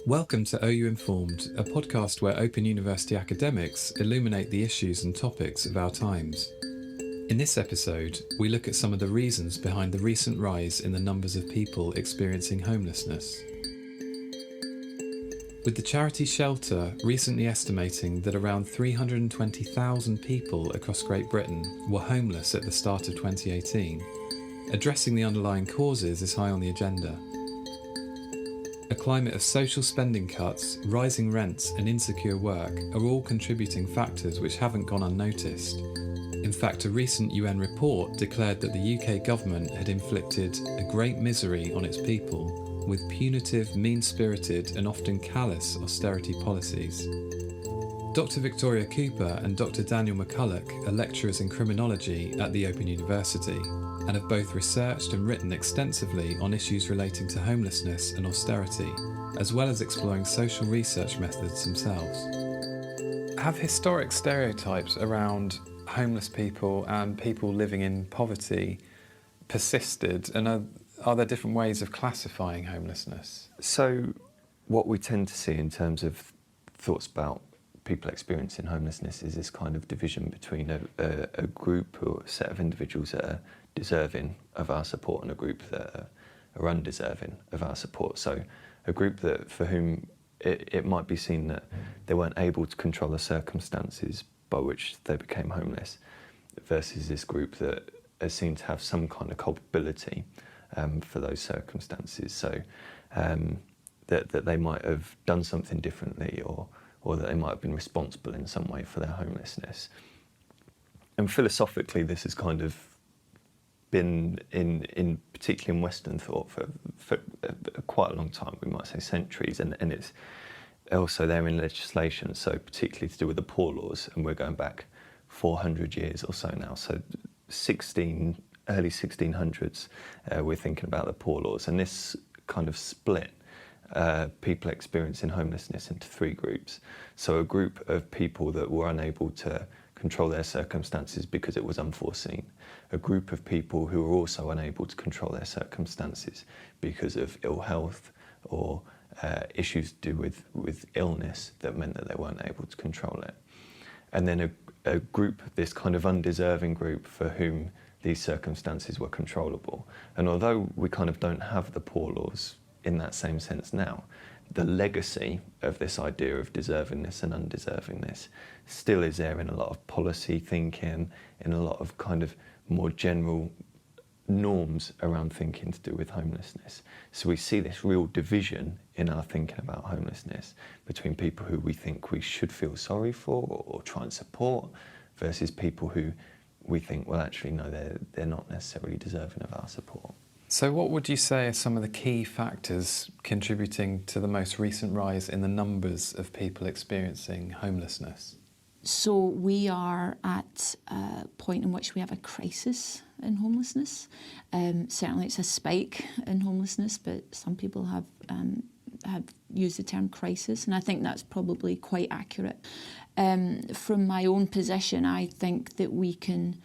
Welcome to OU Informed, a podcast where Open University academics illuminate the issues and topics of our times. In this episode, we look at some of the reasons behind the recent rise in the numbers of people experiencing homelessness. With the charity Shelter recently estimating that around 320,000 people across Great Britain were homeless at the start of 2018, addressing the underlying causes is high on the agenda. A climate of social spending cuts, rising rents and insecure work are all contributing factors which haven't gone unnoticed. In fact, a recent UN report declared that the UK government had inflicted a great misery on its people with punitive, mean-spirited and often callous austerity policies. Dr. Victoria Cooper and Dr. Daniel McCulloch are lecturers in Criminology at the Open University and have both researched and written extensively on issues relating to homelessness and austerity, as well as exploring social research methods themselves. Have historic stereotypes around homeless people and people living in poverty persisted, and are there different ways of classifying homelessness? So what we tend to see in terms of thoughts about people experiencing homelessness is this kind of division between a group or a set of individuals that are deserving of our support and a group that are undeserving of our support. So a group that for whom it might be seen that they weren't able to control the circumstances by which they became homeless, versus this group that is seen to have some kind of culpability for those circumstances. So that they might have done something differently or that they might have been responsible in some way for their homelessness. And philosophically, this has kind of been in particularly in Western thought for quite a long time, we might say centuries, and it's also there in legislation, so particularly to do with the poor laws, and we're going back 400 years or so now, so early 1600s, we're thinking about the poor laws, and this kind of split people experiencing homelessness into three groups. So a group of people that were unable to control their circumstances because it was unforeseen. A group of people who were also unable to control their circumstances because of ill health or issues to do with illness that meant that they weren't able to control it. And then a group, this kind of undeserving group for whom these circumstances were controllable. And although we kind of don't have the poor laws in that same sense now, the legacy of this idea of deservingness and undeservingness still is there in a lot of policy thinking, in a lot of kind of more general norms around thinking to do with homelessness. So we see this real division in our thinking about homelessness between people who we think we should feel sorry for or try and support versus people who we think, well, actually, no, they're not necessarily deserving of our support. So what would you say are some of the key factors contributing to the most recent rise in the numbers of people experiencing homelessness? So we are at a point in which we have a crisis in homelessness. Certainly it's a spike in homelessness, but some people have used the term crisis, and I think that's probably quite accurate. From my own position, I think that we can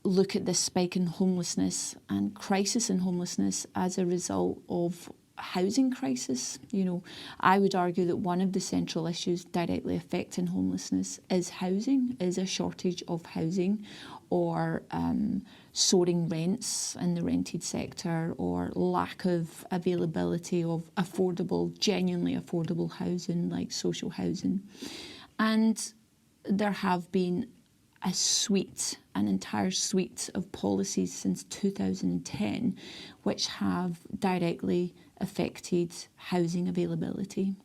look at this spike in homelessness and crisis in homelessness as a result of a housing crisis. You know, I would argue that one of the central issues directly affecting homelessness is housing, is a shortage of housing, or soaring rents in the rented sector, or lack of availability of affordable, genuinely affordable housing like social housing. And there have been an entire suite of policies since 2010 which have directly affected housing availability.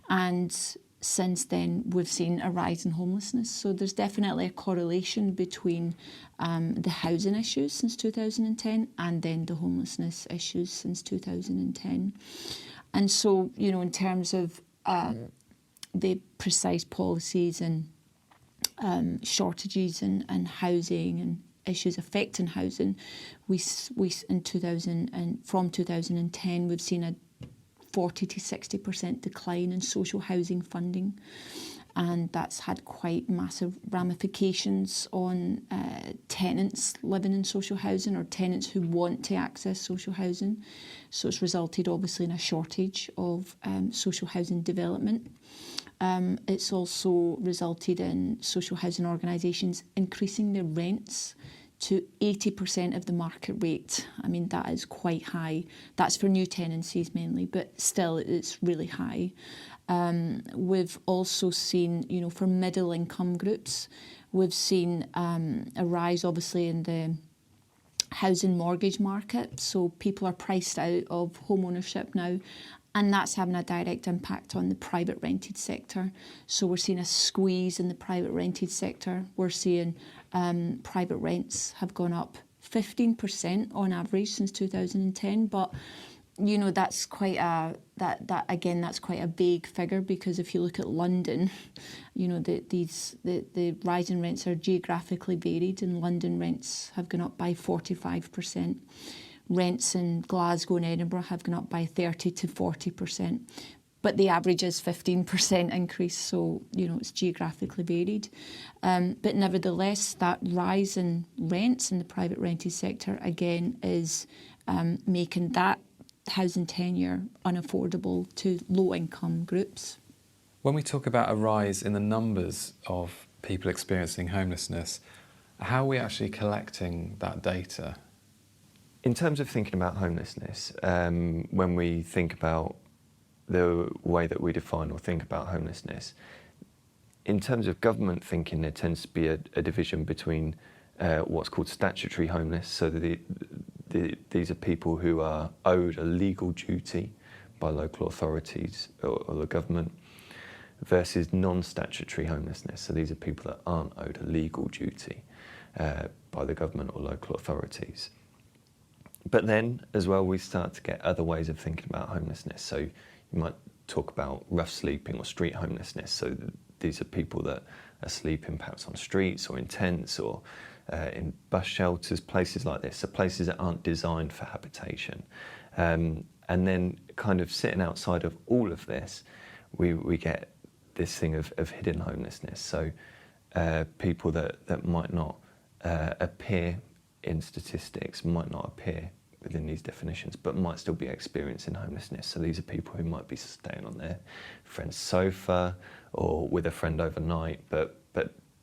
And since then, we've seen a rise in homelessness. So there's definitely a correlation between the housing issues since 2010 and then the homelessness issues since 2010. And so, you know, in terms of the precise policies and shortages and housing and issues affecting housing, from 2010 we've seen a 40 to 60% decline in social housing funding. and that's had quite massive ramifications on tenants living in social housing or tenants who want to access social housing. So it's resulted obviously in a shortage of social housing development. It's also resulted in social housing organisations increasing their rents to 80% of the market rate. I mean, that is quite high. That's for new tenancies mainly, but still it's really high. We've also seen, you know, for middle income groups, we've seen a rise obviously in the housing mortgage market. So people are priced out of home ownership now, and that's having a direct impact on the private rented sector. So we're seeing a squeeze in the private rented sector. We're seeing private rents have gone up 15% on average since 2010. But you know, that's quite a that's quite a vague figure, because if you look at London, you know, the rise in rents are geographically varied, and London rents have gone up by 45%. Rents in Glasgow and Edinburgh have gone up by 30 to 40%. But the average is 15% increase, so, you know, it's geographically varied. But nevertheless, that rise in rents in the private rented sector, again, is making that housing tenure unaffordable to low-income groups. When we talk about a rise in the numbers of people experiencing homelessness, how are we actually collecting that data? In terms of thinking about homelessness, when we think about the way that we define or think about homelessness, in terms of government thinking, there tends to be a division between what's called statutory homeless, so these are people who are owed a legal duty by local authorities or the government, versus non-statutory homelessness, so these are people that aren't owed a legal duty by the government or local authorities. But then, as well, we start to get other ways of thinking about homelessness. So you might talk about rough sleeping or street homelessness. So these are people that are sleeping perhaps on streets or in tents or in bus shelters, places like this. So places that aren't designed for habitation. And then kind of sitting outside of all of this, we get this thing of hidden homelessness. So people that might not appear in statistics, might not appear within these definitions, but might still be experiencing homelessness. So these are people who might be staying on their friend's sofa or with a friend overnight, but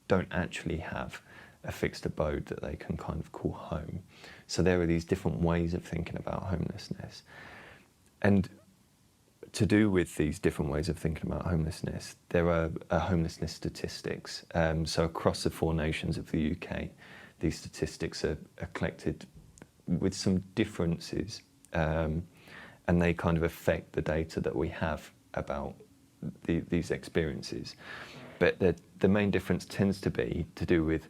don't actually have a fixed abode that they can kind of call home. So there are these different ways of thinking about homelessness. And to do with these different ways of thinking about homelessness, there are homelessness statistics. So across the 4 nations of the UK, these statistics are collected with some differences, and they kind of affect the data that we have about these experiences. But the main difference tends to be to do with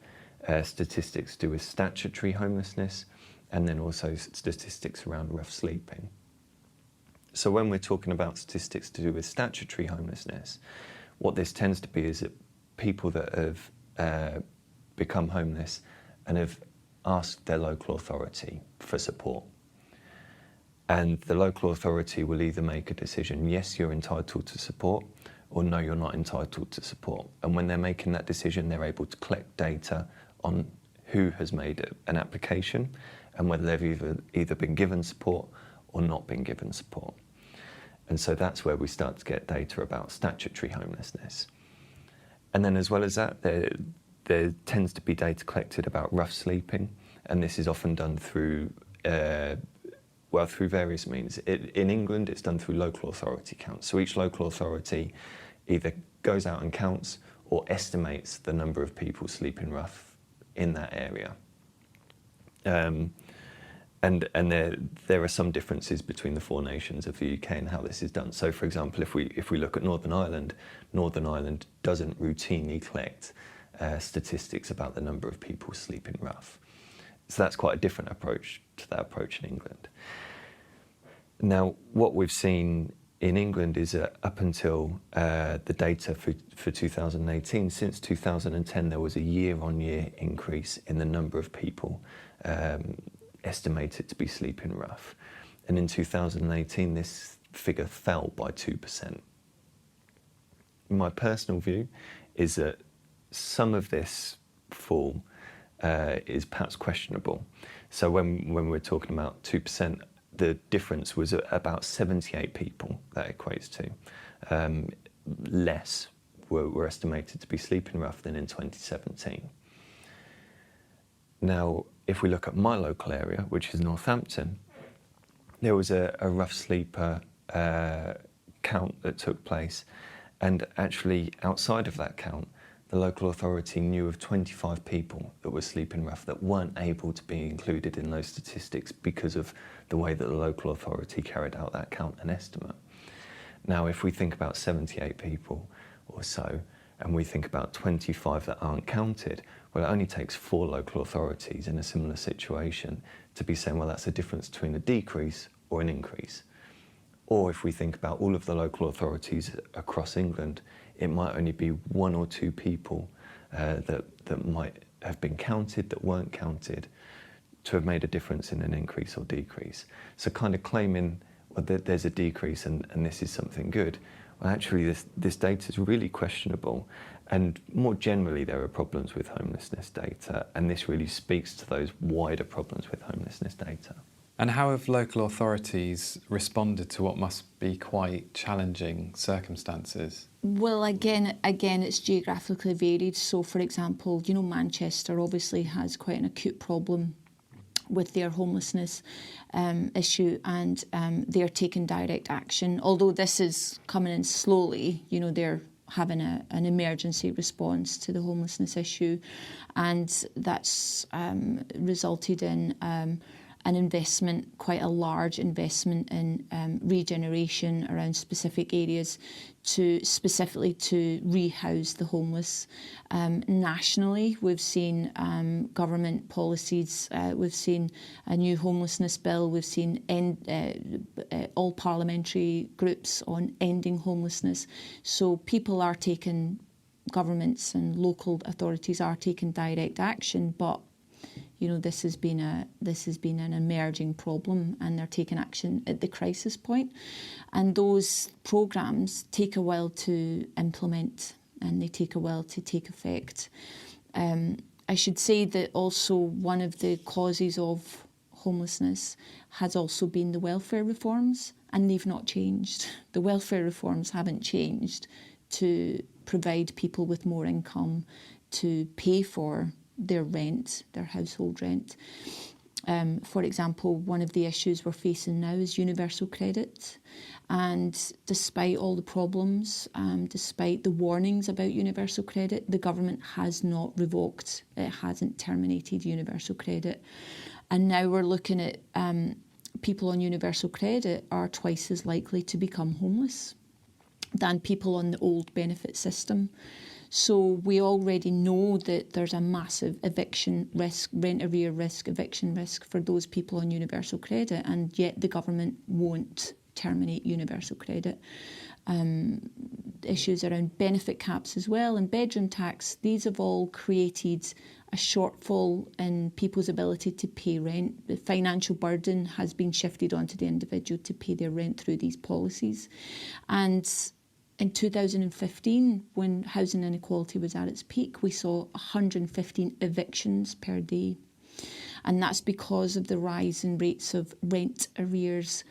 statistics to do with statutory homelessness, and then also statistics around rough sleeping. So when we're talking about statistics to do with statutory homelessness, what this tends to be is that people that have become homeless and have asked their local authority for support. And the local authority will either make a decision, yes, you're entitled to support, or no, you're not entitled to support. And when they're making that decision, they're able to collect data on who has made an application and whether they've either been given support or not been given support. And so that's where we start to get data about statutory homelessness. And then as well as that, there tends to be data collected about rough sleeping, and this is often done through through various means. In England, it's done through local authority counts. So each local authority either goes out and counts or estimates the number of people sleeping rough in that area. And there are some differences between the 4 nations of the UK and how this is done. So, for example, if we look at Northern Ireland doesn't routinely collect statistics about the number of people sleeping rough. So that's quite a different approach to that approach in England. Now, what we've seen in England is that up until the data for 2018, since 2010, there was a year-on-year increase in the number of people estimated to be sleeping rough. And in 2018, this figure fell by 2%. my personal view is that some of this fall is perhaps questionable. So when we're talking about 2%, the difference was about 78 people that equates to. Less were estimated to be sleeping rough than in 2017. Now, if we look at my local area, which is Northampton, there was a rough sleeper count that took place, and actually outside of that count, the local authority knew of 25 people that were sleeping rough that weren't able to be included in those statistics because of the way that the local authority carried out that count and estimate. Now, if we think about 78 people or so, and we think about 25 that aren't counted, well, it only takes 4 local authorities in a similar situation to be saying, well, that's a difference between a decrease or an increase. Or if we think about all of the local authorities across England, it might only be 1 or 2 people that might have been counted that weren't counted to have made a difference in an increase or decrease. So kind of claiming, well, there's a decrease and this is something good. Well, actually, this data is really questionable. And more generally, there are problems with homelessness data, and this really speaks to those wider problems with homelessness data. And how have local authorities responded to what must be quite challenging circumstances? Well, again, it's geographically varied. So, for example, Manchester obviously has quite an acute problem with their homelessness issue, and they're taking direct action. Although this is coming in slowly, they're having an emergency response to the homelessness issue, and that's resulted in an investment, quite a large investment in regeneration around specific areas specifically to rehouse the homeless. Nationally, we've seen government policies, we've seen a new homelessness bill, we've seen all parliamentary groups on ending homelessness. So people are taking, governments and local authorities are taking direct action, but this has been an emerging problem, and they're taking action at the crisis point. And those programmes take a while to implement, and they take a while to take effect. I should say that also one of the causes of homelessness has also been the welfare reforms, and they've not changed. The welfare reforms haven't changed to provide people with more income to pay for their rent, their household rent. For example, one of the issues we're facing now is universal credit. And despite all the problems, despite the warnings about universal credit, the government has not revoked, it hasn't terminated universal credit. And now we're looking at people on universal credit are twice as likely to become homeless than people on the old benefit system. So we already know that there's a massive eviction risk, rent arrear risk, eviction risk for those people on universal credit, and yet the government won't terminate universal credit. Issues around benefit caps as well and bedroom tax, these have all created a shortfall in people's ability to pay rent. The financial burden has been shifted onto the individual to pay their rent through these policies. And in 2015, when housing inequality was at its peak, we saw 115 evictions per day. And that's because of the rise in rates of rent arrears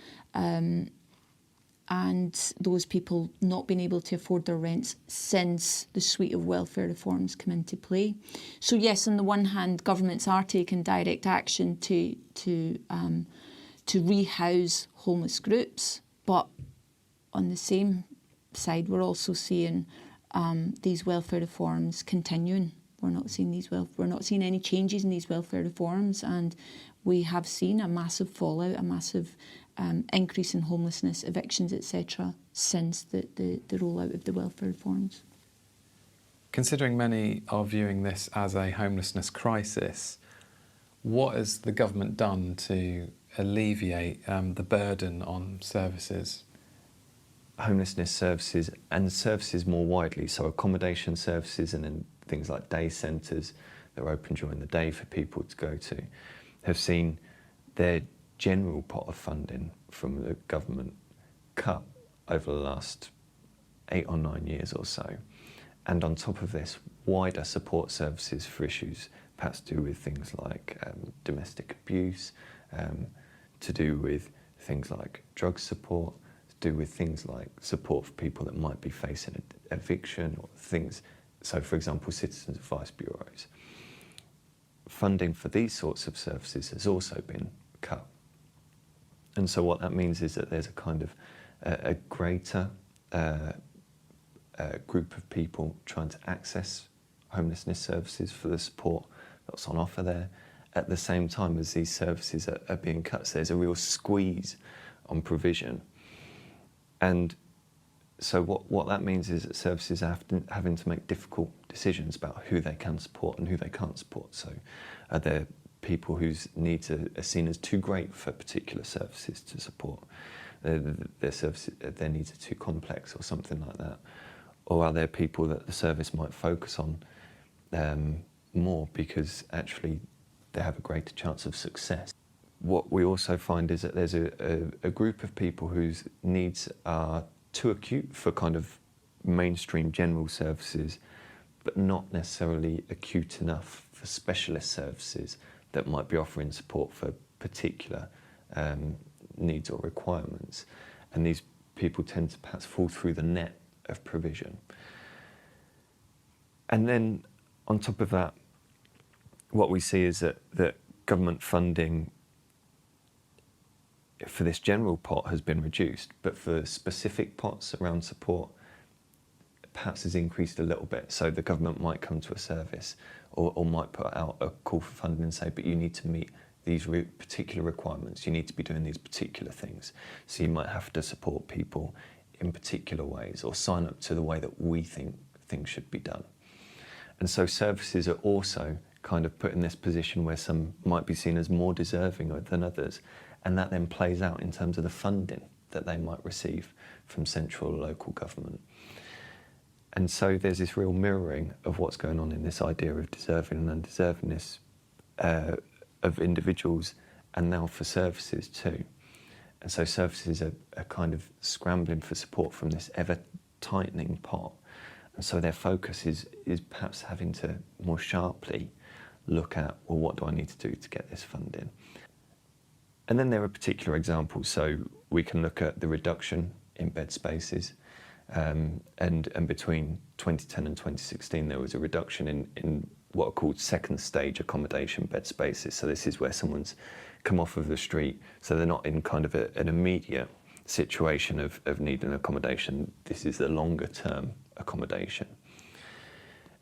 and those people not being able to afford their rents since the suite of welfare reforms come into play. So yes, on the one hand, governments are taking direct action to rehouse homeless groups, but on the same side, we're also seeing these welfare reforms continuing. We're not seeing any changes in these welfare reforms, and we have seen a massive fallout, a massive increase in homelessness, evictions, etc., since the rollout of the welfare reforms. Considering many are viewing this as a homelessness crisis, what has the government done to alleviate the burden on services? Homelessness services and services more widely, so accommodation services and then things like day centres that are open during the day for people to go to, have seen their general pot of funding from the government cut over the last 8 or 9 years or so. And on top of this, wider support services for issues perhaps to do with things like domestic abuse, to do with things like drug support, to do with things like support for people that might be facing eviction or things. So, for example, citizens advice bureaus. Funding for these sorts of services has also been cut. And so what that means is that there's a kind of a greater group of people trying to access homelessness services for the support that's on offer there, at the same time as these services are being cut. So there's a real squeeze on provision. And so what that means is that services are having to make difficult decisions about who they can support and who they can't support. So are there people whose needs are seen as too great for particular services to support? Their needs are too complex or something like that. Or are there people that the service might focus on more because actually they have a greater chance of success? What we also find is that there's a group of people whose needs are too acute for kind of mainstream general services, but not necessarily acute enough for specialist services that might be offering support for particular needs or requirements. And these people tend to perhaps fall through the net of provision. And then on top of that, what we see is that government funding for this general pot has been reduced, but for specific pots around support, perhaps has increased a little bit. So the government might come to a service or might put out a call for funding and say, but you need to meet these particular requirements, you need to be doing these particular things. So you might have to support people in particular ways or sign up to the way that we think things should be done. And so services are also kind of put in this position where some might be seen as more deserving than others, and that then plays out in terms of the funding that they might receive from central or local government. And so there's this real mirroring of what's going on in this idea of deserving and undeservingness of individuals, and now for services too. And so services are kind of scrambling for support from this ever-tightening pot. And so their focus is perhaps having to more sharply look at, well, what do I need to do to get this funding? And then there are particular examples. So we can look at the reduction in bed spaces. And between 2010 and 2016, there was a reduction in what are called second stage accommodation bed spaces. So this is where someone's come off of the street, so they're not in kind of an immediate situation of needing accommodation. This is the longer term accommodation.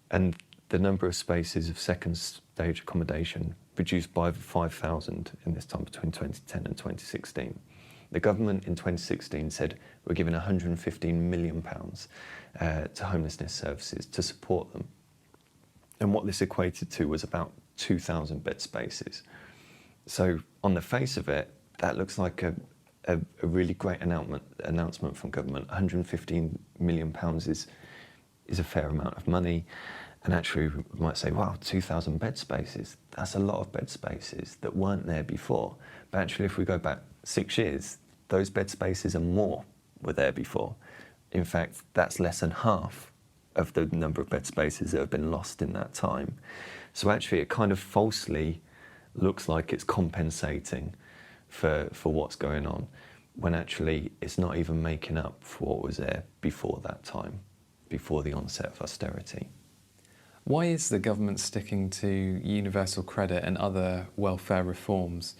And the number of spaces of second stage accommodation reduced by 5,000 in this time between 2010 and 2016. The government in 2016 said we're giving £115 million to homelessness services to support them. And what this equated to was about 2,000 bed spaces. So on the face of it, that looks like a really great announcement from government. £115 million is a fair amount of money. And actually, we might say, wow, 2,000 bed spaces, that's a lot of bed spaces that weren't there before. But actually, if we go back 6 years, those bed spaces and more were there before. In fact, that's less than half of the number of bed spaces that have been lost in that time. So actually, it kind of falsely looks like it's compensating for what's going on, when actually it's not even making up for what was there before that time, before the onset of austerity. Why is the government sticking to universal credit and other welfare reforms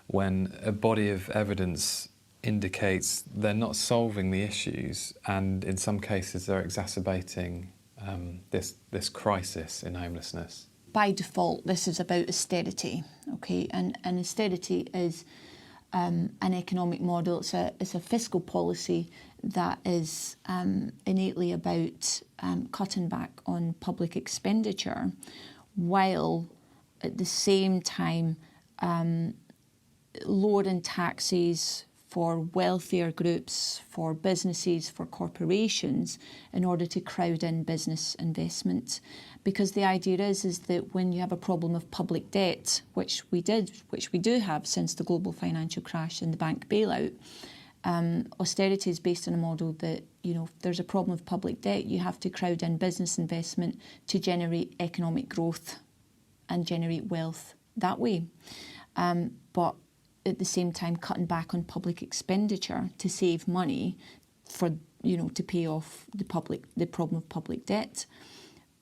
when a body of evidence indicates they're not solving the issues, and in some cases they're exacerbating this crisis in homelessness? By default, this is about austerity, okay? And austerity is an economic model. It's a fiscal policy that is innately about cutting back on public expenditure, while at the same time lowering taxes for wealthier groups, for businesses, for corporations, in order to crowd in business investment. Because the idea is that when you have a problem of public debt, which we do have since the global financial crash and the bank bailout, Austerity is based on a model that, if there's a problem of public debt, you have to crowd in business investment to generate economic growth and generate wealth that way. But at the same time, cutting back on public expenditure to save money for, to pay off the problem of public debt.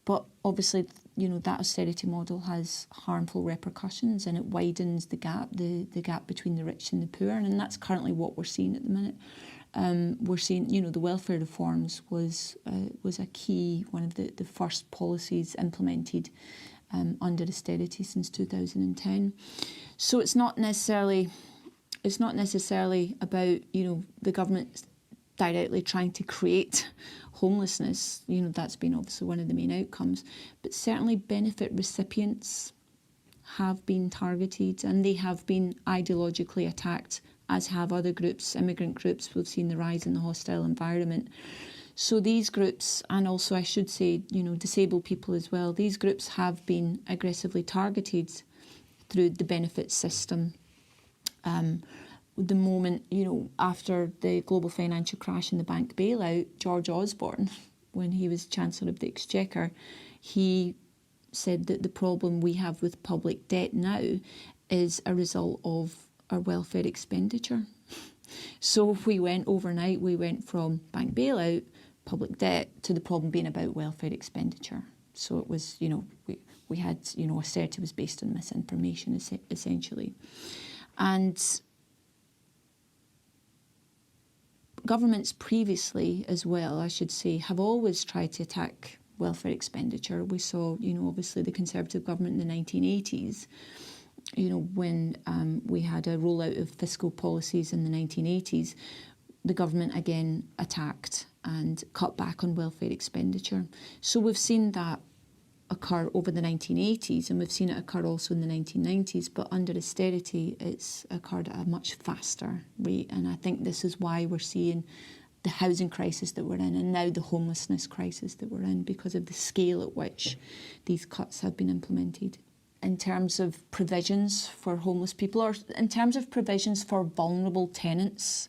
But obviously, that austerity model has harmful repercussions, and it widens the gap between the rich and the poor, and that's currently what we're seeing at the minute. We're seeing, the welfare reforms was a key, one of the first policies implemented under austerity since 2010. So it's not necessarily about, the government directly trying to create homelessness. That's been obviously one of the main outcomes, but certainly benefit recipients have been targeted, and they have been ideologically attacked, as have other groups, immigrant groups. We've seen the rise in the hostile environment. So these groups, and also I should say, disabled people as well, these groups have been aggressively targeted through the benefits system. The moment, after the global financial crash and the bank bailout, George Osborne, when he was Chancellor of the Exchequer, he said that the problem we have with public debt now is a result of our welfare expenditure. So we went from bank bailout, public debt, to the problem being about welfare expenditure. So it was, we had, austerity was based on misinformation, essentially. And governments previously as well, I should say, have always tried to attack welfare expenditure. We saw, obviously the Conservative government in the 1980s, when we had a rollout of fiscal policies in the 1980s, the government again attacked and cut back on welfare expenditure. So we've seen that occur over the 1980s, and we've seen it occur also in the 1990s, but under austerity it's occurred at a much faster rate, and I think this is why we're seeing the housing crisis that we're in, and now the homelessness crisis that we're in, because of the scale at which these cuts have been implemented. In terms of provisions for homeless people, or in terms of provisions for vulnerable tenants,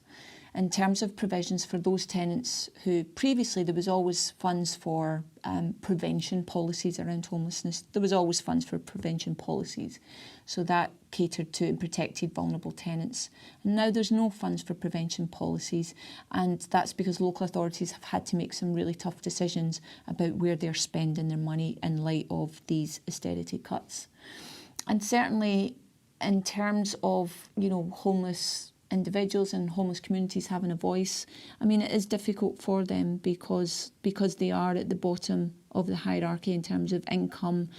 in terms of provisions for those tenants who previously there was always funds for prevention policies around homelessness. There was always funds for prevention policies. So that catered to and protected vulnerable tenants. And now there's no funds for prevention policies, and that's because local authorities have had to make some really tough decisions about where they're spending their money in light of these austerity cuts. And certainly in terms of, homeless individuals and homeless communities having a voice, I mean, it is difficult for them because they are at the bottom of the hierarchy in terms of income,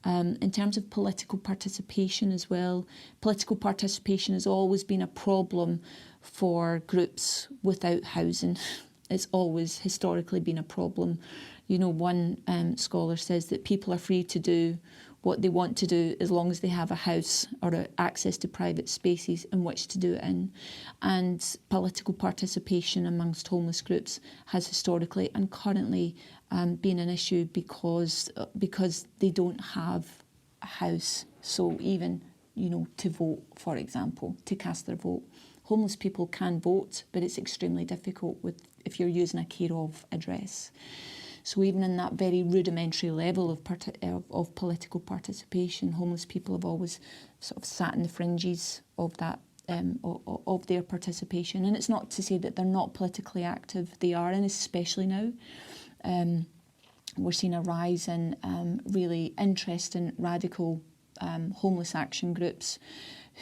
in terms of political participation as well. Political participation has always been a problem for groups without housing. It's always historically been a problem. One scholar says that people are free to do what they want to do as long as they have a house or access to private spaces in which to do it in. And political participation amongst homeless groups has historically and currently been an issue because they don't have a house. So even, to vote, for example, to cast their vote. Homeless people can vote, but it's extremely difficult if you're using a care of address. So even in that very rudimentary level of political participation, homeless people have always sort of sat in the fringes of that of their participation. And it's not to say that they're not politically active; they are, and especially now, we're seeing a rise in really interesting radical homeless action groups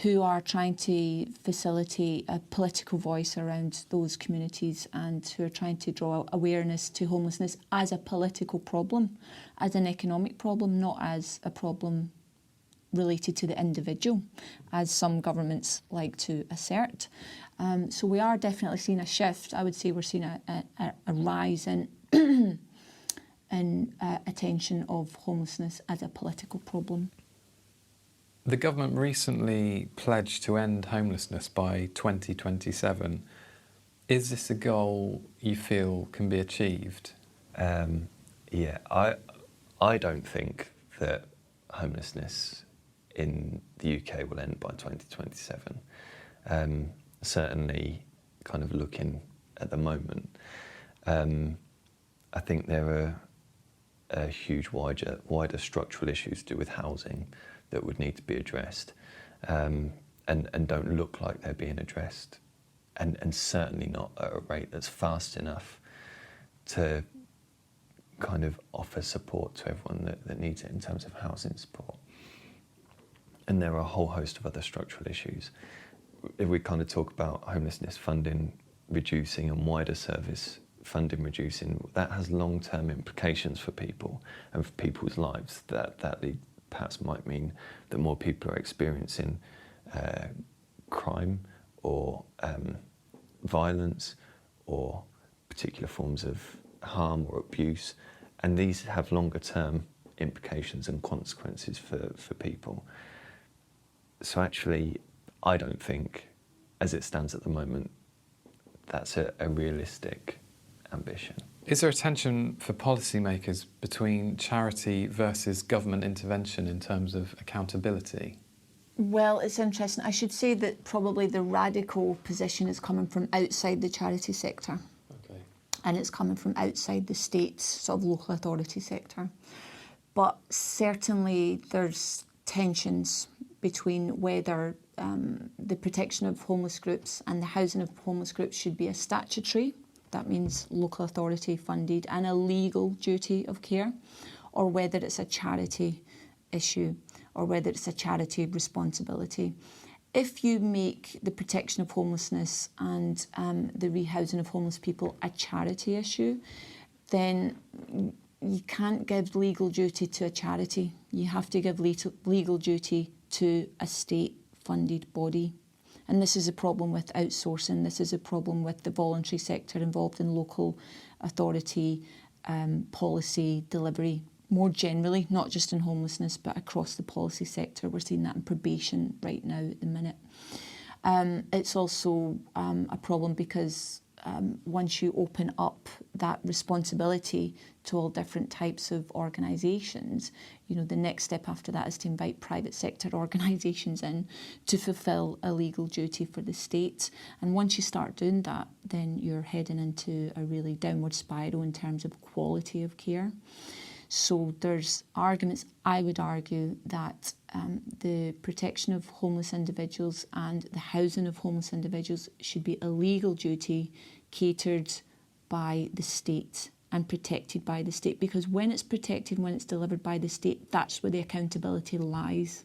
who are trying to facilitate a political voice around those communities, and who are trying to draw awareness to homelessness as a political problem, as an economic problem, not as a problem related to the individual, as some governments like to assert. So we are definitely seeing a shift. I would say we're seeing a rise in attention of homelessness as a political problem. The government recently pledged to end homelessness by 2027. Is this a goal you feel can be achieved? Yeah, I don't think that homelessness in the UK will end by 2027. Certainly kind of looking at the moment. I think there are huge wider structural issues to do with housing that would need to be addressed, and don't look like they're being addressed, and certainly not at a rate that's fast enough to kind of offer support to everyone that needs it in terms of housing support. And there are a whole host of other structural issues. If we kind of talk about homelessness funding reducing and wider service funding reducing, that has long-term implications for people and for people's lives. That perhaps might mean that more people are experiencing crime or violence or particular forms of harm or abuse, and these have longer-term implications and consequences for people. So actually, I don't think, as it stands at the moment, that's a realistic ambition. Is there a tension for policymakers between charity versus government intervention in terms of accountability? Well, it's interesting. I should say that probably the radical position is coming from outside the charity sector. Okay. And it's coming from outside the state's sort of local authority sector. But certainly there's tensions between whether the protection of homeless groups and the housing of homeless groups should be a statutory, that means local authority funded, and a legal duty of care, or whether it's a charity issue, or whether it's a charity responsibility. If you make the protection of homelessness and the rehousing of homeless people a charity issue, then you can't give legal duty to a charity. You have to give legal duty to a state-funded body. And this is a problem with outsourcing. This is a problem with the voluntary sector involved in local authority policy delivery. More generally, not just in homelessness, but across the policy sector. We're seeing that in probation right now at the minute. It's also a problem because once you open up that responsibility to all different types of organisations, you know, the next step after that is to invite private sector organisations in to fulfil a legal duty for the state. And once you start doing that, then you're heading into a really downward spiral in terms of quality of care. So there's arguments, I would argue, that the protection of homeless individuals and the housing of homeless individuals should be a legal duty catered by the state and protected by the state, because when it's protected, when it's delivered by the state, that's where the accountability lies.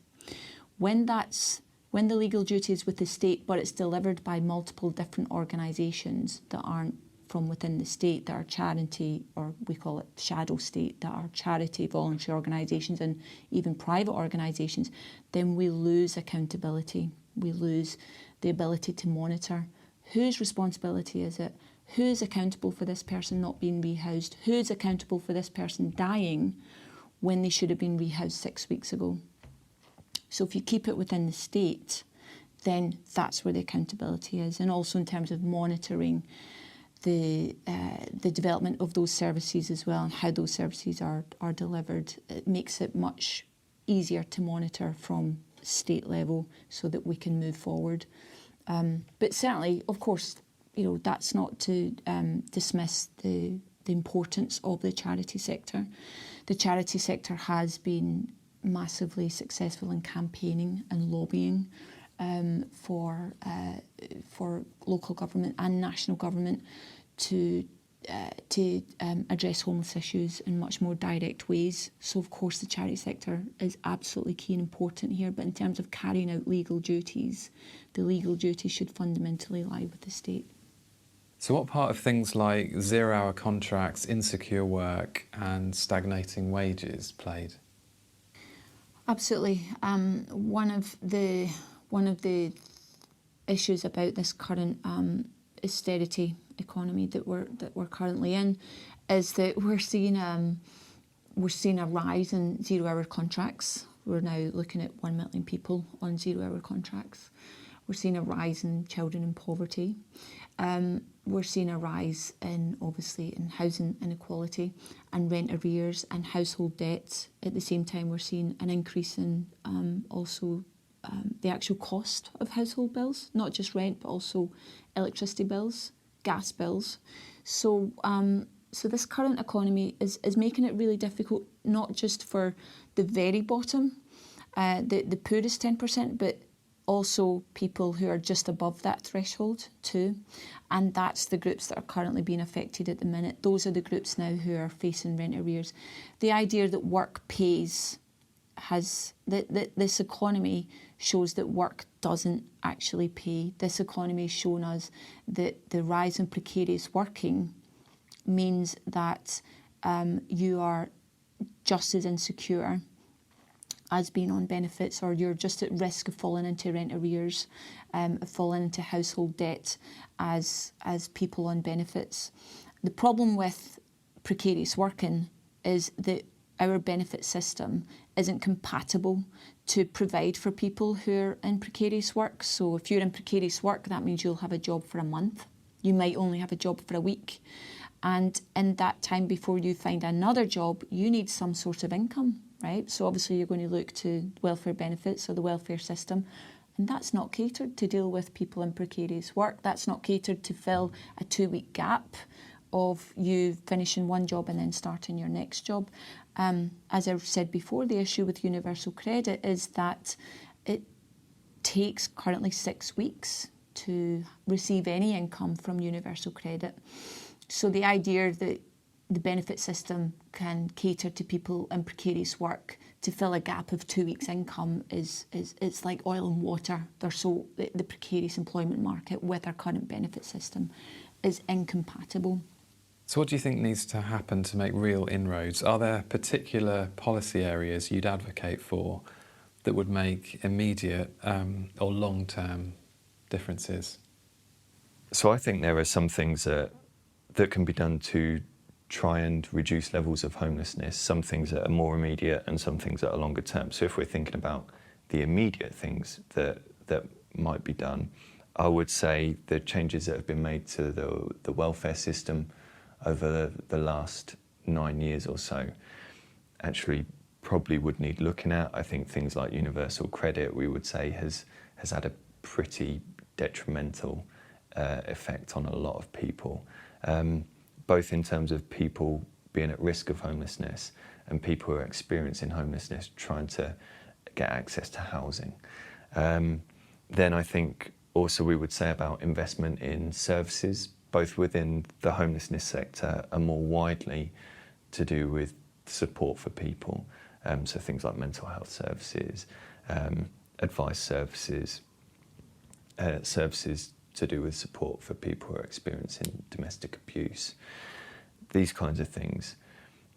When the legal duty is with the state, but it's delivered by multiple different organisations that aren't from within the state, that are charity, or we call it shadow state, that are charity, voluntary organisations and even private organisations, then we lose accountability. We lose the ability to monitor. Whose responsibility is it? Who is accountable for this person not being rehoused? Who is accountable for this person dying when they should have been rehoused 6 weeks ago? So if you keep it within the state, then that's where the accountability is. And also in terms of monitoring the development of those services as well, and how those services are delivered, it makes it much easier to monitor from state level so that we can move forward. But certainly, of course, you know, that's not to dismiss the importance of the charity sector. The charity sector has been massively successful in campaigning and lobbying for local government and national government to address homeless issues in much more direct ways. So of course the charity sector is absolutely key and important here, but in terms of carrying out legal duties, the legal duty should fundamentally lie with the state. So what part of things like 0-hour contracts, insecure work and stagnating wages played? Absolutely. One of the issues about this current austerity economy that we're currently in is that we're seeing a rise in 0-hour contracts. We're now looking at 1 million people on 0-hour contracts. We're seeing a rise in children in poverty. We're seeing a rise in housing inequality and rent arrears and household debts. At the same time, we're seeing an increase in also the actual cost of household bills, not just rent, but also electricity bills, gas bills. So so this current economy is making it really difficult, not just for the very bottom, the poorest 10%, but also people who are just above that threshold too. And that's the groups that are currently being affected at the minute. Those are the groups now who are facing rent arrears. The idea that work pays this economy shows that work doesn't actually pay. This economy has shown us that the rise in precarious working means that you are just as insecure as being on benefits, or you're just at risk of falling into rent arrears, of falling into household debt as people on benefits. The problem with precarious working is that our benefit system isn't compatible to provide for people who are in precarious work. So if you're in precarious work, that means you'll have a job for a month. You might only have a job for a week. And in that time before you find another job, you need some sort of income, right? So obviously you're going to look to welfare benefits or the welfare system. And that's not catered to deal with people in precarious work. That's not catered to fill a 2-week gap of you finishing one job and then starting your next job. As I said before, the issue with universal credit is that it takes currently 6 weeks to receive any income from universal credit. So the idea that the benefit system can cater to people in precarious work to fill a gap of 2 weeks' income is it's like oil and water. The precarious employment market with our current benefit system is incompatible. So what do you think needs to happen to make real inroads? Are there particular policy areas you'd advocate for that would make immediate or long-term differences? So I think there are some things that can be done to try and reduce levels of homelessness, some things that are more immediate and some things that are longer term. So if we're thinking about the immediate things that might be done, I would say the changes that have been made to the welfare system over the last 9 years or so actually probably would need looking at. I think things like universal credit, we would say, has had a pretty detrimental effect on a lot of people, both in terms of people being at risk of homelessness and people who are experiencing homelessness trying to get access to housing. Then I think also we would say about investment in services, both within the homelessness sector and more widely to do with support for people. So things like mental health services, advice services, services to do with support for people who are experiencing domestic abuse. These kinds of things,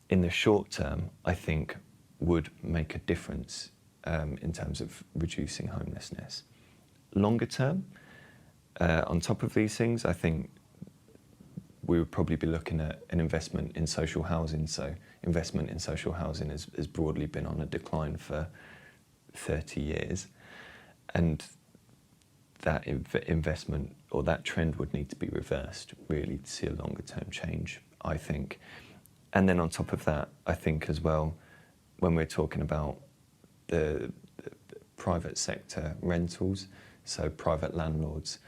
in the short term, I think would make a difference in terms of reducing homelessness. Longer term, on top of these things, I think we would probably be looking at an investment in social housing. So investment in social housing has broadly been on a decline for 30 years. And that investment or that trend would need to be reversed really to see a longer term change, I think. And then on top of that, I think as well, when we're talking about the private sector rentals, so private landlords,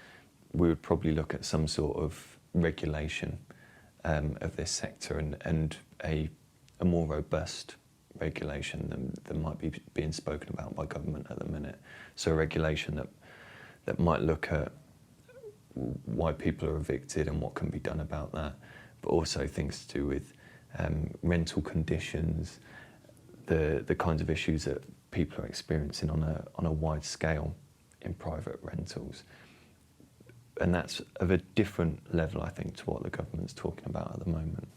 we would probably look at some sort of regulation of this sector and a more robust regulation than might be being spoken about by government at the minute. So a regulation that might look at why people are evicted and what can be done about that, but also things to do with rental conditions, the kinds of issues that people are experiencing on a wide scale in private rentals. And that's of a different level, I think, to what the government's talking about at the moment.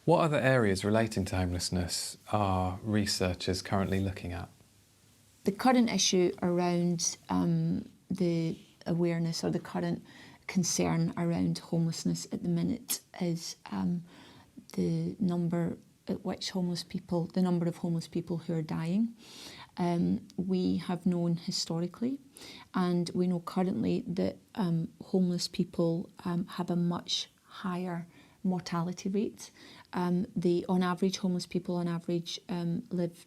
What other areas relating to homelessness are researchers currently looking at? The current issue around the awareness or the current concern around homelessness at the minute is the number at which the number of homeless people who are dying. We have known historically, and we know currently that homeless people have a much higher mortality rate. On average, homeless people live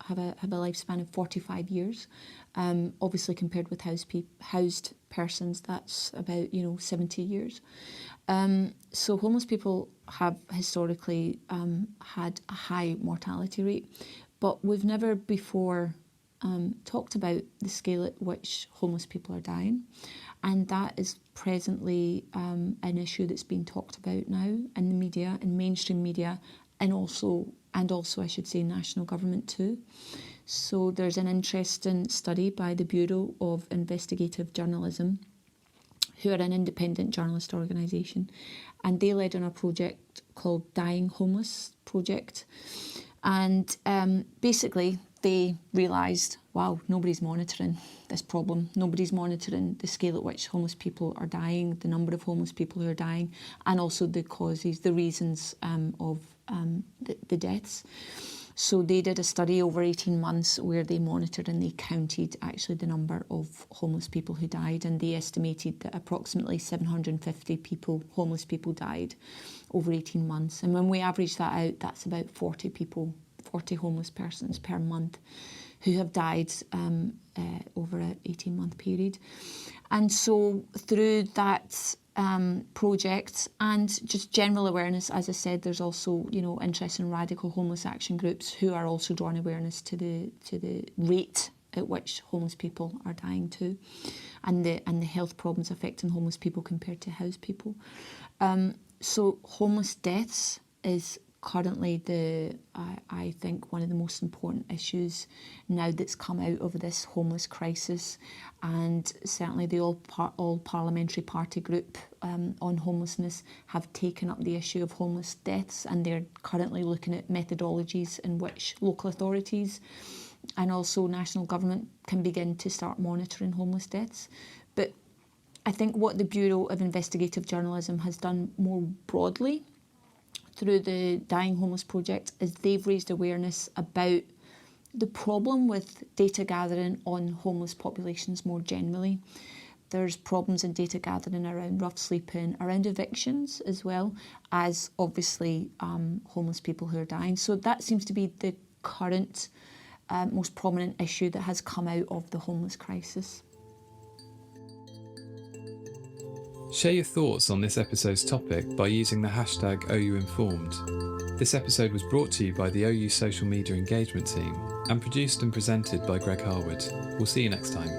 have a lifespan of 45 years. Obviously, compared with housed persons, that's about 70 years. So homeless people have historically had a high mortality rate, but we've never before talked about the scale at which homeless people are dying, and that is presently an issue that's being talked about now in the media, in mainstream media, and also I should say national government too. So there's an interesting study by the Bureau of Investigative Journalism, who are an independent journalist organisation, and they led on a project called Dying Homeless Project. And basically they realised, wow, nobody's monitoring this problem. Nobody's monitoring the scale at which homeless people are dying, the number of homeless people who are dying, and also the causes, the reasons of the deaths. So they did a study over 18 months where they monitored and they counted actually the number of homeless people who died, and they estimated that approximately 750 homeless people died over 18 months. And when we average that out, that's about 40 homeless persons per month who have died over an 18-month period. And so through that project and just general awareness, as I said, there's also interest in radical homeless action groups who are also drawing awareness to the rate at which homeless people are dying too, and the health problems affecting homeless people compared to housed people. So homeless deaths is currently I think one of the most important issues now that's come out of this homeless crisis, and certainly the all parliamentary party group on homelessness have taken up the issue of homeless deaths, and they're currently looking at methodologies in which local authorities and also national government can begin to start monitoring homeless deaths. But I think what the Bureau of Investigative Journalism has done more broadly through the Dying Homeless Project is they've raised awareness about the problem with data gathering on homeless populations more generally. There's problems in data gathering around rough sleeping, around evictions, as well as obviously homeless people who are dying. So that seems to be the current most prominent issue that has come out of the homeless crisis. Share your thoughts on this episode's topic by using the hashtag OUInformed. This episode was brought to you by the OU social media engagement team and produced and presented by Greg Harwood. We'll see you next time.